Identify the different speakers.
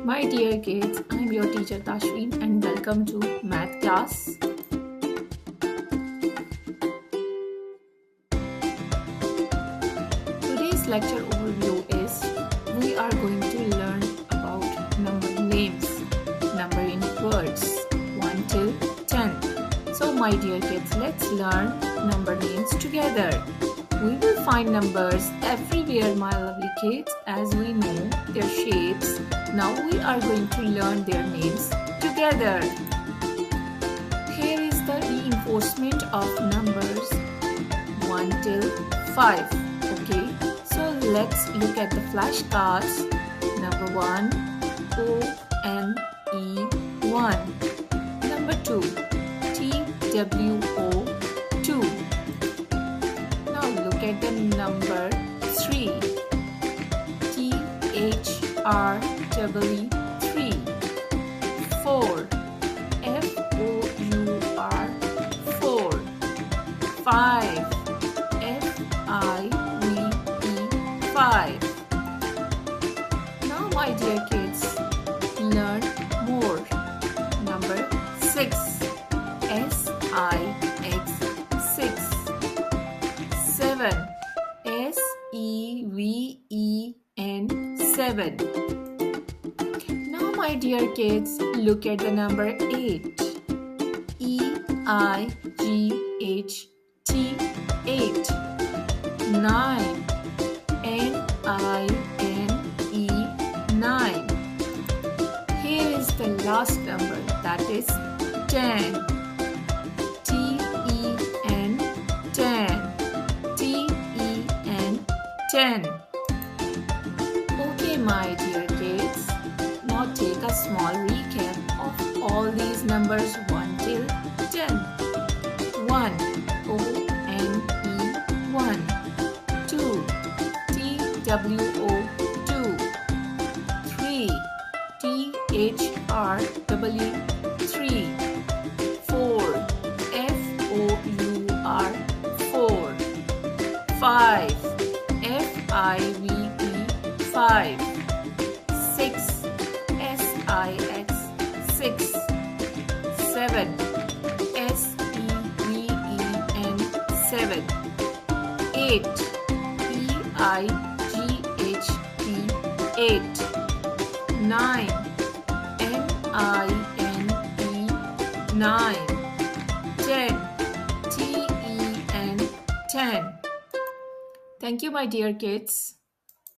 Speaker 1: My dear kids, I am your teacher Tashween and welcome to math class. Today's lecture overview is we are going to learn about number names, number in words 1 till 10. So my dear kids, let's learn number names together. We will find numbers everywhere, my lovely kids, as we know their shapes. Now we are going to learn their names together. Here is the reinforcement of numbers 1 till 5. Okay, so let's look at the flashcards. Number 1, O-N-E-1. Number 2, T-W-O 2. Now look at the number 3, T-H-R-E-E 3. 4, F-O-U-R 4. 5, F-I-V-E 5. Now my dear kids, learn more. Number 6, S-I-X 6. 7, S-E-V-E-N 7. Now my dear kids, look at the number 8, E-I-G-H-T 8. 9, N-I-N-E 9. Here is the last number, that is 10, T-E-N 10. T-E-N 10. Okay, my dear kids, now take a small recap of all these numbers 1 till 10. 1, O-N-E 1. 2, T-W-O 2. 3, T-H-R-E-E 3. 4, F-O-U-R 4. 5, F-I-V-E 5. 6, S-I-X 6. 7, S-E-V-E-N 7. 8, E-I-G-H-T 8. 9, N-I-N-E 9. 10, T-E-N 10. Thank you, my dear kids.